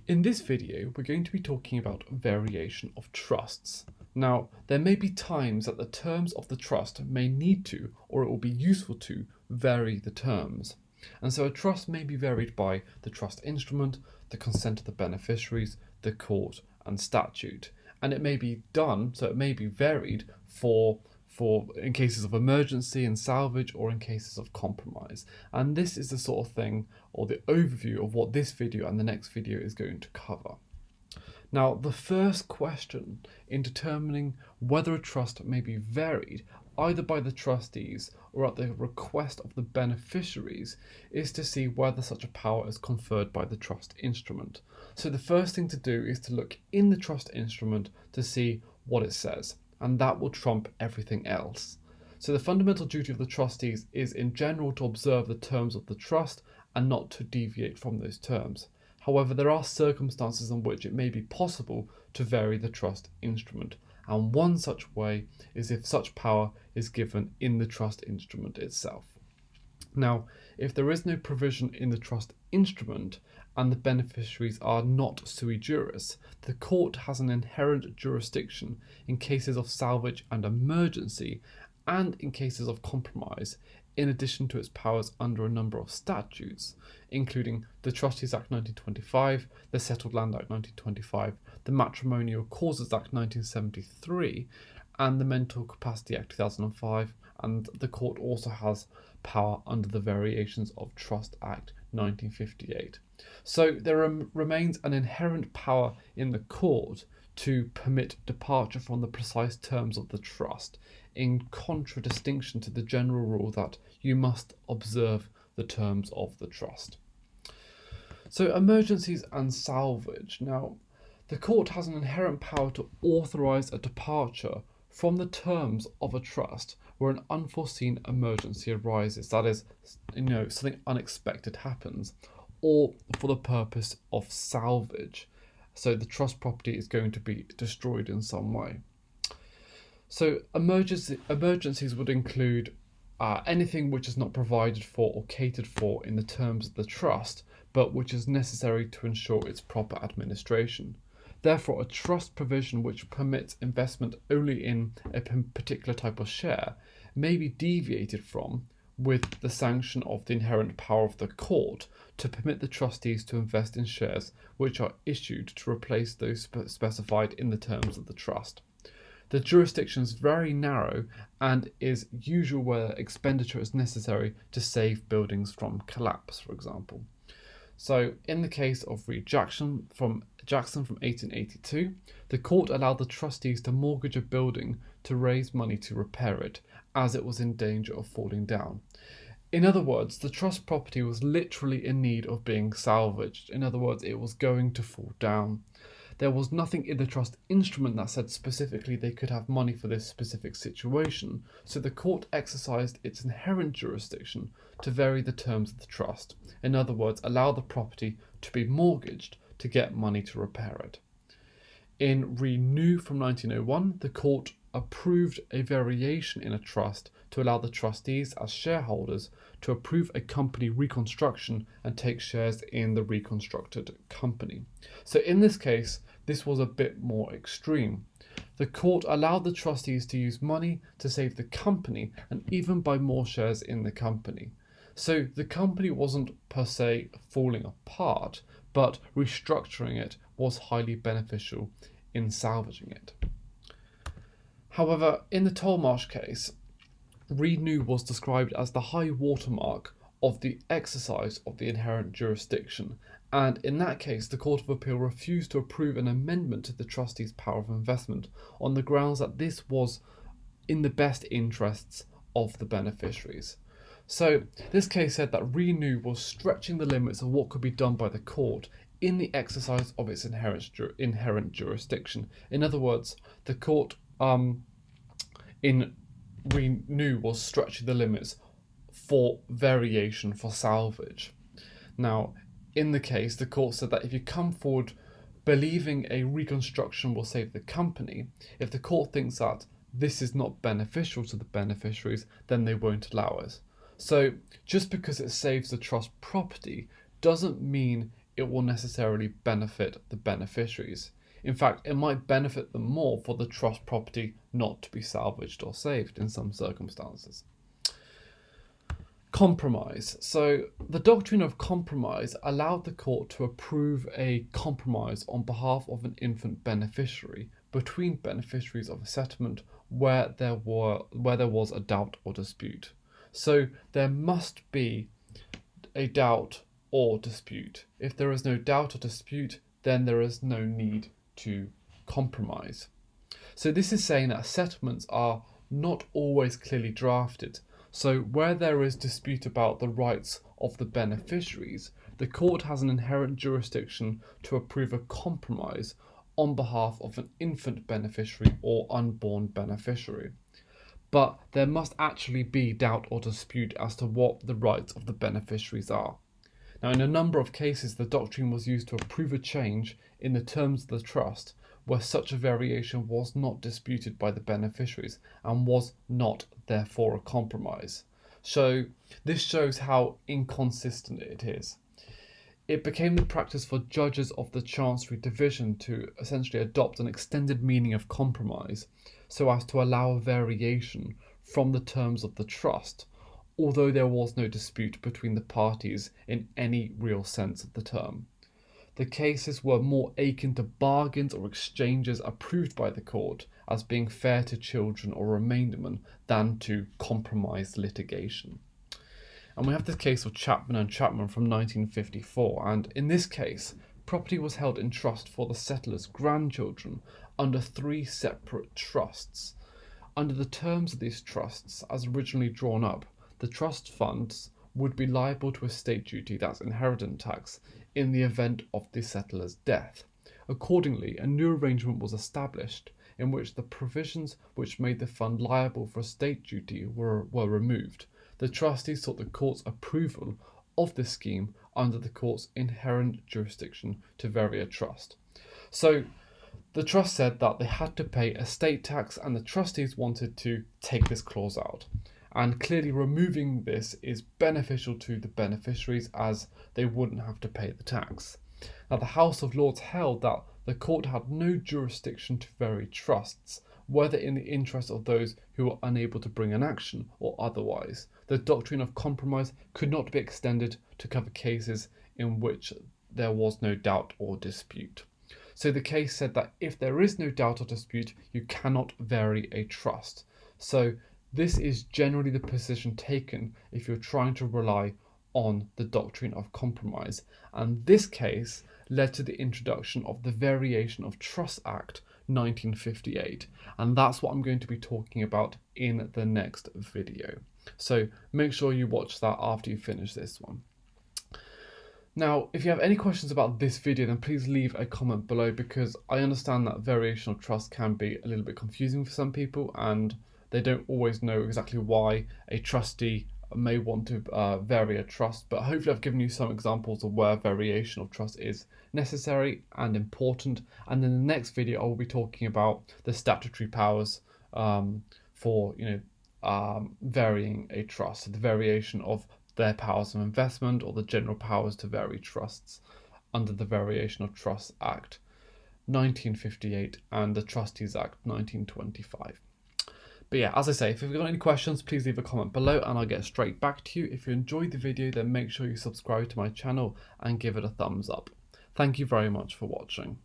In this video, we're going to be talking about variation of trusts. Now, there may be times that the terms of the trust may need to, or it will be useful to, vary the terms. And so a trust may be varied by the trust instrument, the consent of the beneficiaries, the court, and statute. And it may be done, so it may be varied for in cases of emergency and salvage or in cases of compromise. And this is the sort of thing, or the overview of what this video and the next video is going to cover. Now, the first question in determining whether a trust may be varied either by the trustees or at the request of the beneficiaries is to see whether such a power is conferred by the trust instrument. So the first thing to do is to look in the trust instrument to see what it says, and that will trump everything else. So the fundamental duty of the trustees is in general to observe the terms of the trust and not to deviate from those terms. However, there are circumstances in which it may be possible to vary the trust instrument, and one such way is if such power is given in the trust instrument itself. Now, if there is no provision in the trust instrument and the beneficiaries are not sui juris, the court has an inherent jurisdiction in cases of salvage and emergency and in cases of compromise, in addition to its powers under a number of statutes, including the Trustees Act 1925, the Settled Land Act 1925, the Matrimonial Causes Act 1973, and the Mental Capacity Act 2005, and the court also has power under the variations of Trust Act 1958. So there remains an inherent power in the court to permit departure from the precise terms of the trust, in contradistinction to the general rule that you must observe the terms of the trust. So emergencies and salvage. Now, the court has an inherent power to authorise a departure from the terms of a trust where an unforeseen emergency arises, that is, something unexpected happens, or for the purpose of salvage. So the trust property is going to be destroyed in some way. So emergencies would include anything which is not provided for or catered for in the terms of the trust, but which is necessary to ensure its proper administration. Therefore, a trust provision which permits investment only in a particular type of share may be deviated from with the sanction of the inherent power of the court to permit the trustees to invest in shares which are issued to replace those specified in the terms of the trust. The jurisdiction is very narrow and is usual where expenditure is necessary to save buildings from collapse, for example. So in the case of Reed Jackson from 1882, the court allowed the trustees to mortgage a building to raise money to repair it, as it was in danger of falling down. In other words, the trust property was literally in need of being salvaged. In other words, it was going to fall down. There was nothing in the trust instrument that said specifically they could have money for this specific situation, so the court exercised its inherent jurisdiction to vary the terms of the trust. In other words, allow the property to be mortgaged to get money to repair it. In Renew from 1901, the court approved a variation in a trust to allow the trustees as shareholders to approve a company reconstruction and take shares in the reconstructed company. So in this case, this was a bit more extreme. The court allowed the trustees to use money to save the company and even buy more shares in the company. So the company wasn't per se falling apart, but restructuring it was highly beneficial in salvaging it. However, in the Marsh case, Renew was described as the high watermark of the exercise of the inherent jurisdiction, and in that case the Court of Appeal refused to approve an amendment to the trustees' power of investment on the grounds that this was in the best interests of the beneficiaries. So this case said that Renew was stretching the limits of what could be done by the court in the exercise of its inherent jurisdiction. In other words, the court in Renew was stretching the limits for variation for salvage. Now, in the case, the court said that if you come forward believing a reconstruction will save the company, if the court thinks that this is not beneficial to the beneficiaries, then they won't allow it. So just because it saves the trust property doesn't mean it will necessarily benefit the beneficiaries. In fact, it might benefit them more for the trust property not to be salvaged or saved in some circumstances. Compromise. So the doctrine of compromise allowed the court to approve a compromise on behalf of an infant beneficiary between beneficiaries of a settlement where there was a doubt or dispute. So there must be a doubt or dispute. If there is no doubt or dispute, then there is no need to compromise. So this is saying that settlements are not always clearly drafted. So where there is dispute about the rights of the beneficiaries, the court has an inherent jurisdiction to approve a compromise on behalf of an infant beneficiary or unborn beneficiary. But there must actually be doubt or dispute as to what the rights of the beneficiaries are. Now, in a number of cases, the doctrine was used to approve a change in the terms of the trust where such a variation was not disputed by the beneficiaries and was not therefore a compromise. So this shows how inconsistent it is. It became the practice for judges of the Chancery Division to essentially adopt an extended meaning of compromise so as to allow a variation from the terms of the trust, although there was no dispute between the parties in any real sense of the term. The cases were more akin to bargains or exchanges approved by the court as being fair to children or remaindermen than to compromised litigation. And we have this case of Chapman and Chapman from 1954, and in this case, property was held in trust for the settlers' grandchildren under 3 separate trusts. Under the terms of these trusts, as originally drawn up, the trust funds would be liable to estate duty, that's inheritance tax, in the event of the settler's death. Accordingly, a new arrangement was established in which the provisions which made the fund liable for estate duty were removed. The trustees sought the court's approval of this scheme under the court's inherent jurisdiction to vary a trust. So the trust said that they had to pay estate tax, and the trustees wanted to take this clause out. And clearly removing this is beneficial to the beneficiaries as they wouldn't have to pay the tax. Now, the House of Lords held that the court had no jurisdiction to vary trusts, whether in the interest of those who were unable to bring an action or otherwise. The doctrine of compromise could not be extended to cover cases in which there was no doubt or dispute. So the case said that if there is no doubt or dispute, you cannot vary a trust. So this is generally the position taken if you're trying to rely on the doctrine of compromise. And this case led to the introduction of the Variation of Trust Act 1958. And that's what I'm going to be talking about in the next video. So make sure you watch that after you finish this one. Now, if you have any questions about this video, then please leave a comment below, because I understand that variation of trust can be a little bit confusing for some people and they don't always know exactly why a trustee may want to vary a trust, but hopefully I've given you some examples of where variation of trust is necessary and important. And in the next video, I will be talking about the statutory powers for varying a trust, so the variation of their powers of investment or the general powers to vary trusts under the Variation of Trust Act 1958 and the Trustees Act 1925. But yeah, as I say, if you've got any questions, please leave a comment below and I'll get straight back to you. If you enjoyed the video, then make sure you subscribe to my channel and give it a thumbs up. Thank you very much for watching.